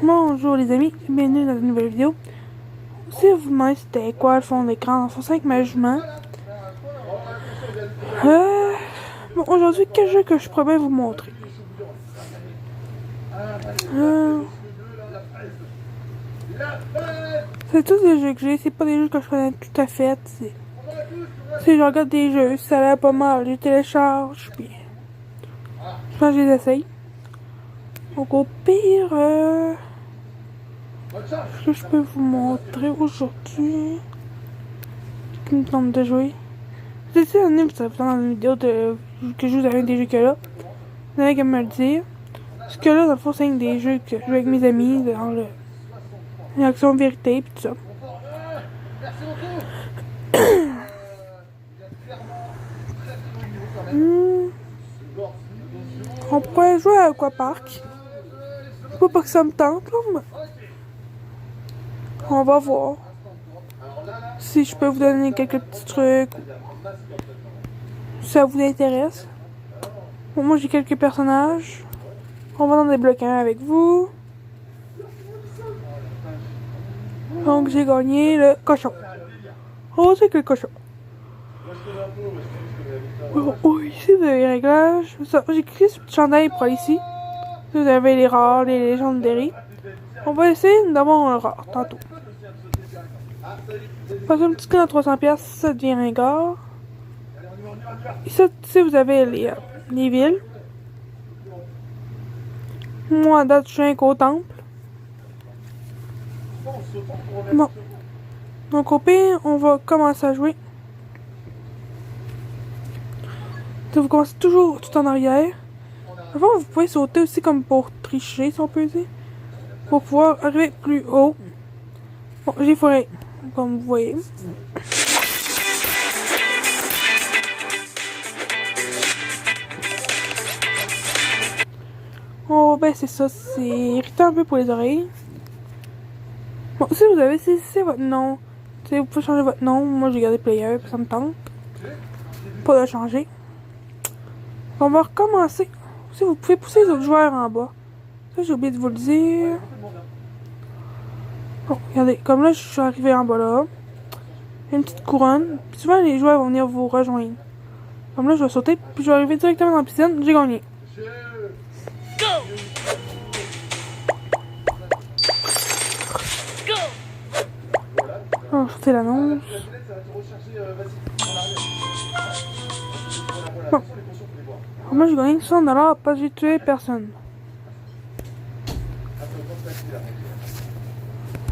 Bonjour les amis, bienvenue dans une nouvelle vidéo. Si vous vous demandez c'était quoi le fond d'écran dans Force 5 Management, bon, aujourd'hui, quel jeu que je pourrais bien vous montrer? C'est tous des jeux que j'ai, c'est pas des jeux que je connais tout à fait. Si je regarde des jeux, ça a l'air pas mal, je télécharge, puis je pense que je les essaye. Donc au pire, ce que je peux vous montrer aujourd'hui qui me tente de jouer. C'est ça, ça vous dans une vidéo que je joue avec des jeux que là. Vous avez qu'à me le dire. Parce que là, dans le fond, c'est des jeux que je joue avec mes amis dans l'action vérité et tout ça. On pourrait jouer à Aquapark. Pas que ça me tente, là, mais on va voir. Si je peux vous donner quelques petits trucs. Si ça vous intéresse. Bon, moi, j'ai quelques personnages. On va en débloquer un avec vous. Donc, j'ai gagné le cochon. Oh, c'est que le cochon. Oh, ici, vous avez les réglages. J'ai cliqué sur le petit chandail pour aller ici. Vous avez les rares, les légendaires. On va essayer d'avoir un rare tantôt. Passer un petit skin à 300$, ça devient un gars. Ici, vous avez les villes. Moi, à date, je suis un qu'au temple. Bon. Donc, au pire, on va commencer à jouer. Vous commencez toujours tout en arrière. Avant, vous pouvez sauter aussi comme pour tricher, si on peut dire. Pour pouvoir arriver plus haut. Bon, j'ai foiré, comme vous voyez. Oh, ben c'est ça, c'est irritant un peu pour les oreilles. Bon, si vous avez, si c'est votre nom, vous pouvez changer votre nom. Moi, j'ai gardé player, ça me tente. Pas de changer. On va recommencer. Si vous pouvez pousser les autres joueurs en bas. Ça, j'ai oublié de vous le dire. Bon, regardez, comme là, je suis arrivé en bas là. Une petite couronne. Puis souvent, les joueurs vont venir vous rejoindre. Comme là, je vais sauter, puis je vais arriver directement dans la piscine. J'ai gagné. Oh, c'était l'annonce. Bon. Alors, moi, j'ai gagné 60$ parce que j'ai tué personne.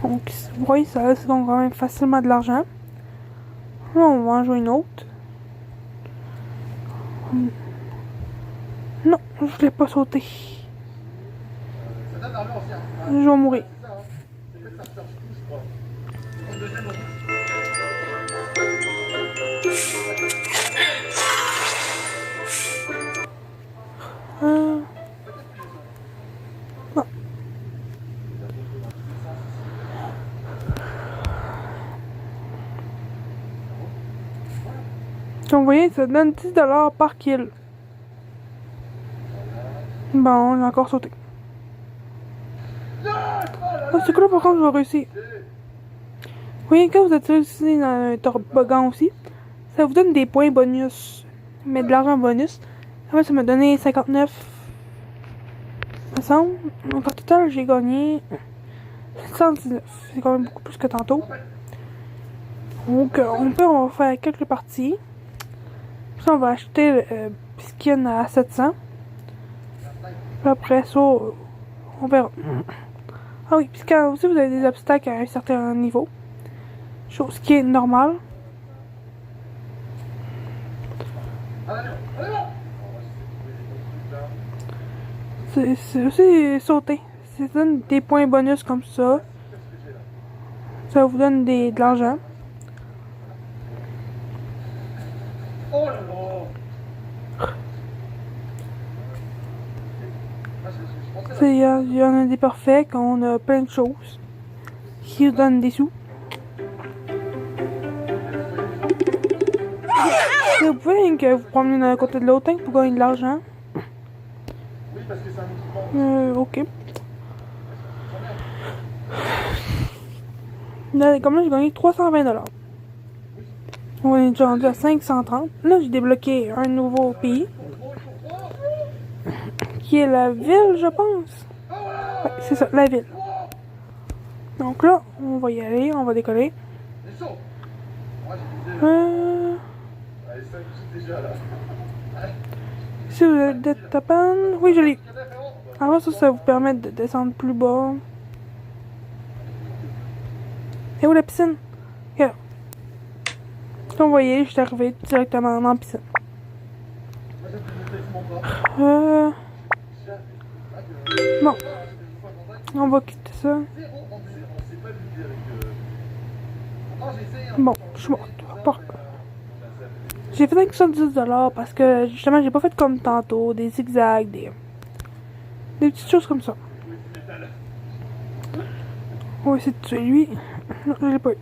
Donc, vous voyez, ça, c'est donc quand même facilement de l'argent. Là, on va en jouer une autre. Non, je voulais pas sauter. Je vais mourir. Bon. Comme vous voyez, ça donne 10$ par kill. Bon, j'ai encore sauté. Oh, c'est cool, par contre, je vais réussir. Vous voyez, quand vous êtes aussi dans un toboggan aussi, ça vous donne des points bonus. Mais de l'argent bonus. Ça m'a donné 59. Il me semble. Donc, en total, j'ai gagné 119. C'est quand même beaucoup plus que tantôt. Donc, on va faire quelques parties. Puis on va acheter le skin à 700. Puis après ça, on verra. Ah oui, puis quand aussi vous avez des obstacles à un certain niveau. Chose qui est normale. C'est aussi sauter. Ça donne des points bonus comme ça. Ça vous donne de l'argent. Il y en a des parfaits, on a plein de choses qui vous donnent des sous. Vous pouvez vous promener d'un côté de l'autre pour gagner de l'argent. Ok. Là, comme là, j'ai gagné 320 $. On est déjà rendu à 530. Là, j'ai débloqué un nouveau pays. Qui est la ville, je pense. Ouais, c'est ça, la ville. Donc là, on va y aller, on va décoller. Si vous êtes de Tapan, oui, je l'ai. Avant ça vous permet de descendre plus bas. Et où la piscine? Là. Comme vous voyez, je suis arrivé directement dans la piscine. Bon. On va quitter ça. Bon, je suis morte. J'ai fait un 70$ parce que justement j'ai pas fait comme tantôt, des zigzags, des petites choses comme ça. On va essayer de tuer lui. Non, je l'ai pas eu.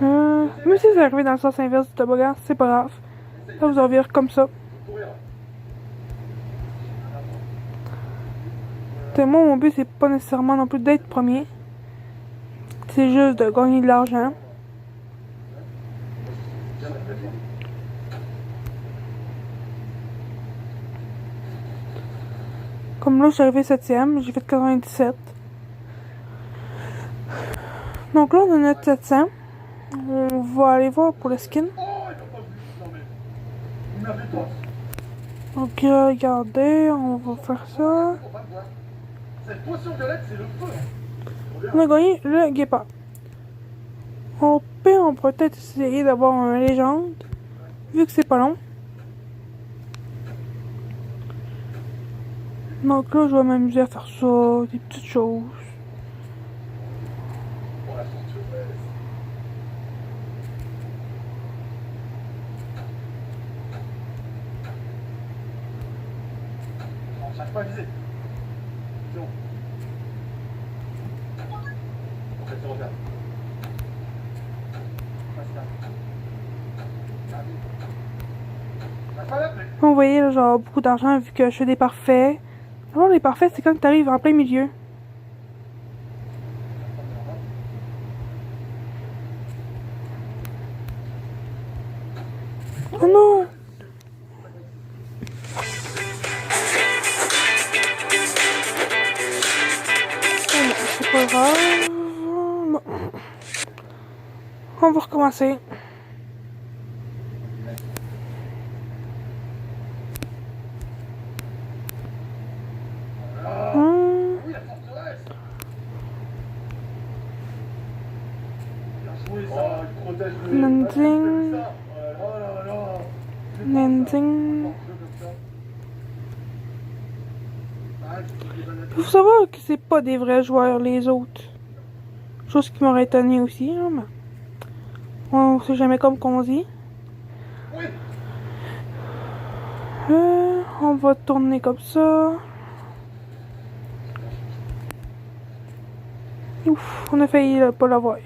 Même si vous arrivez dans le sens inverse du toboggan, c'est pas grave. Ça vous en vire comme ça. Moi, mon but c'est pas nécessairement non plus d'être premier. C'est juste de gagner de l'argent. Comme là, je suis arrivé 7ème, j'ai fait 97. Donc là, on a notre 700. On va aller voir pour le skin. Ok, regardez, on va faire ça. On a gagné le guépard. On peut peut-être essayer d'avoir un légende, vu que c'est pas long. Donc là, je vais m'amuser à faire ça, des petites choses. J'arrive pas à viser. C'est bon. En fait, regarde. Vous voyez, là, genre beaucoup d'argent vu que je fais des parfaits. Alors, les parfaits, c'est quand tu arrives en plein milieu. Oh non! C'est pas grave. Bon. On va recommencer. Landing. Landing. Il faut savoir que c'est pas des vrais joueurs les autres. Chose qui m'aurait étonné aussi, hein, mais on sait jamais comme qu'on dit. On va tourner comme ça. Ouf, on a failli pas l'avoir.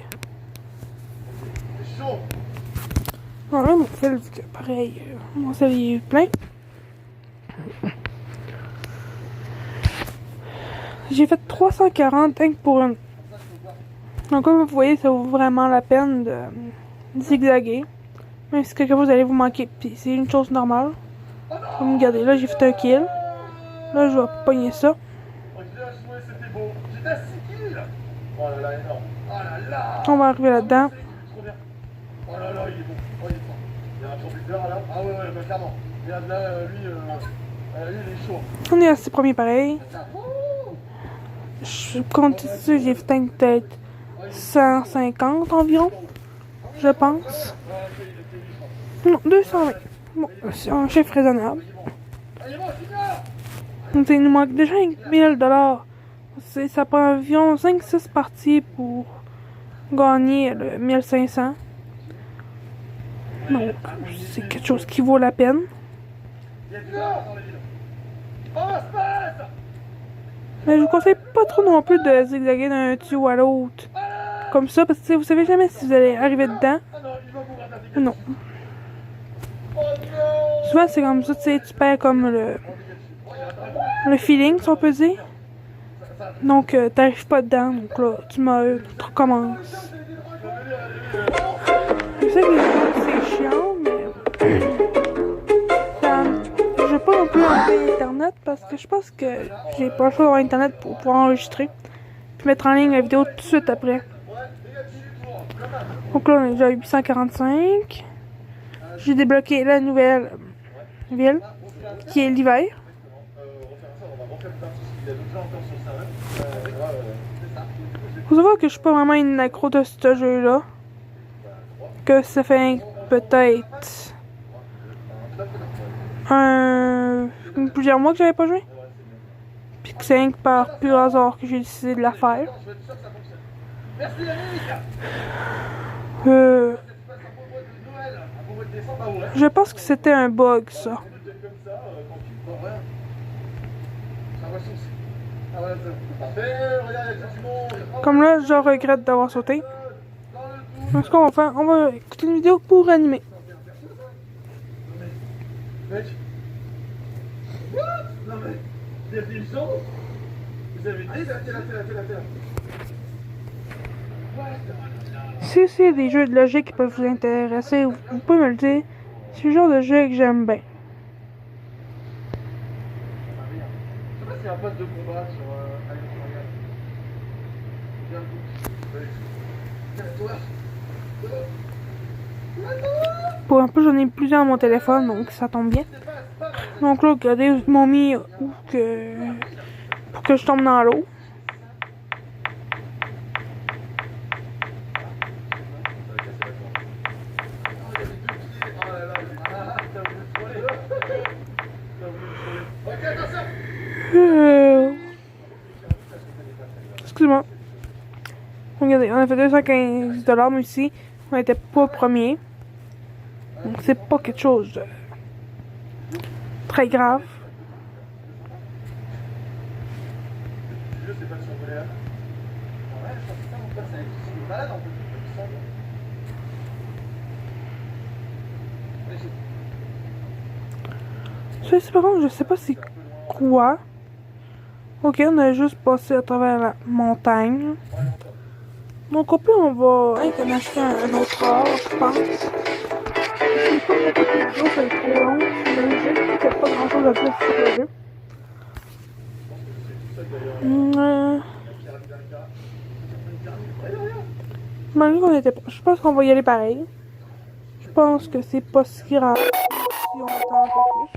Non, là, mon sel, pareil, mon sel il est plein. J'ai fait 340 rien que pour une. Donc comme vous voyez, ça vaut vraiment la peine de zigzaguer. Même si quelque chose allait vous manquer, puis c'est une chose normale. Comme regardez, là j'ai fait un kill. Là je vais pogner ça. On va arriver là-dedans. Oh là là, il est bon. Oh, il est fort. Il y a un championnat là. Ah ouais, bah clairement. Regarde là, lui, il est chaud. On est assez premier pareil. Je compte ici, j'ai fait peut-être 150 environ. Je pense. Non, 220. Bon, c'est un chiffre raisonnable. Donc il nous manque déjà 1000$. Ça prend environ 5-6 parties pour gagner le 1500. Donc, c'est quelque chose qui vaut la peine. Mais je vous conseille pas trop non plus de zigzaguer d'un tuyau à l'autre. Comme ça, parce que vous savez jamais si vous allez arriver dedans. Non. Souvent, c'est comme ça, tu perds comme le feeling, si on peut dire. Donc, t'arrives pas dedans. Donc là, tu meurs, tu recommences. Je sais que les autres, c'est chiant, mais... Je vais pas non plus enlever Internet parce que je pense que j'ai pas le choix d'avoir Internet pour pouvoir enregistrer. Puis mettre en ligne la vidéo tout de suite après. Donc là, on est déjà à 845. J'ai débloqué la nouvelle ville, qui est l'hiver. Faut savoir que je suis pas vraiment une accro de ce jeu-là. Que ça fait peut-être plusieurs mois que j'avais pas joué. Puis que c'est par pur hasard que j'ai décidé de la faire. Je pense que c'était un bug, ça. Comme là, je regrette d'avoir sauté. Donc, ce qu'on va faire, on va écouter une vidéo pour animer. Mec. What? Non mais. Vous avez une chance? Vous avez dit la télé. Si c'est des jeux de logique qui peuvent vous intéresser, vous pouvez me le dire. C'est le genre de jeu que j'aime bien. Je sais pas s'il y a un poste de combat sur Alliance Royale. Pour un peu, j'en ai plusieurs à mon téléphone, donc ça tombe bien. Donc là, regardez, ils m'ont mis pour que je tombe dans l'eau. Excuse-moi. Regardez, on a fait 215 $, mais ici, on n'était pas premier. Donc c'est pas quelque chose de très grave. Ça, par contre, je sais pas c'est quoi. Ok, on a juste passé à travers la montagne. Donc au plus on va acheter un autre or, je pense. Je sais pas c'est trop long. Il n'y a pas grand chose à dire sur le jeu. Malgré qu'on était pas, je pense qu'on va y aller pareil. Je pense que c'est pas si grave si on attend un peu plus.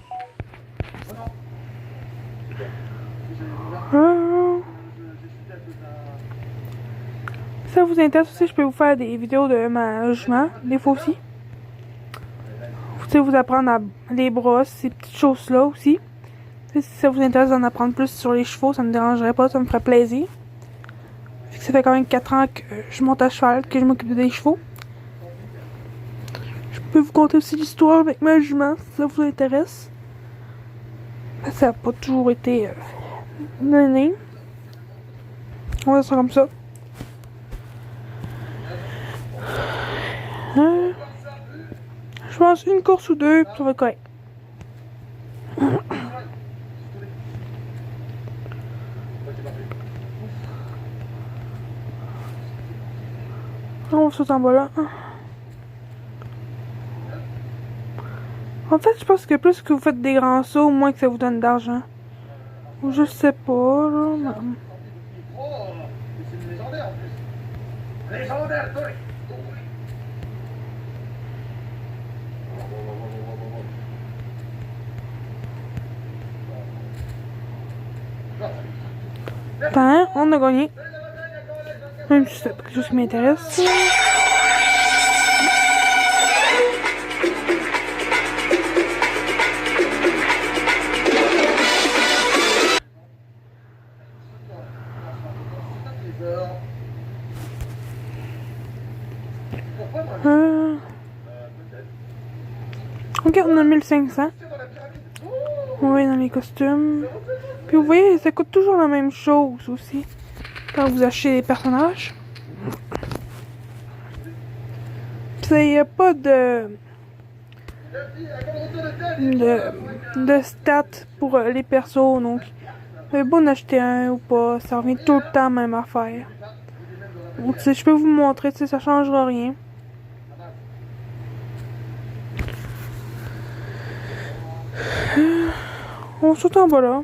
Si ça vous intéresse aussi, je peux vous faire des vidéos de management, des fois aussi. Vous pouvez vous apprendre à les brosses, ces petites choses-là aussi. Si ça vous intéresse d'en apprendre plus sur les chevaux, ça me dérangerait pas, ça me ferait plaisir. Ça fait quand même 4 ans que je monte à cheval, que je m'occupe des chevaux. Je peux vous conter aussi l'histoire avec ma jument, si ça vous intéresse. Ça n'a pas toujours été donné. On va faire comme ça. Je pense une course ou deux, puis ça va être correct. On va sauter en bas là. En fait, je pense que plus que vous faites des grands sauts, moins que ça vous donne d'argent. Ou je sais pas, là. Non. Oh, c'est une légendaire en plus. Légendaire, toi. Attends, on a gagné. Même si c'est pas quelque chose qui m'intéresse. Ok, on a 1500. On va dans les costumes. Puis vous voyez, ça coûte toujours la même chose aussi. Quand vous achetez les personnages. Il n'y a pas de stats pour les persos. Donc, Mais bon, en acheter un ou pas, ça revient tout le temps à la même affaire. Donc, tu sais, je peux vous montrer, tu sais, ça changera rien. On saute en bas là.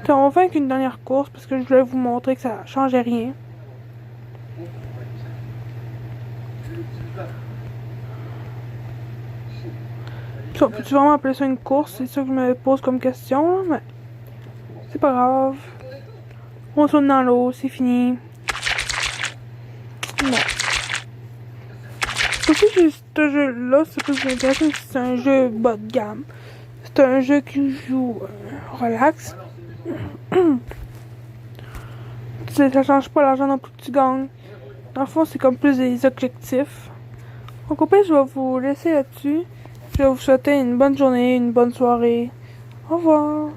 Tiens, on va faire une dernière course parce que je voulais vous montrer que ça changeait rien. Ça, peux-tu vraiment appeler ça une course? C'est ça que je me pose comme question, là, mais c'est pas grave. On saute dans l'eau, c'est fini. Non. Aussi, ce jeu-là, c'est plus intéressant, c'est un jeu bas de gamme. C'est un jeu qui joue relax. Ça change pas l'argent non plus que tu gagnes. Dans le fond, c'est comme plus des objectifs. Donc, au pire, je vais vous laisser là-dessus. Je vais vous souhaiter une bonne journée, une bonne soirée. Au revoir.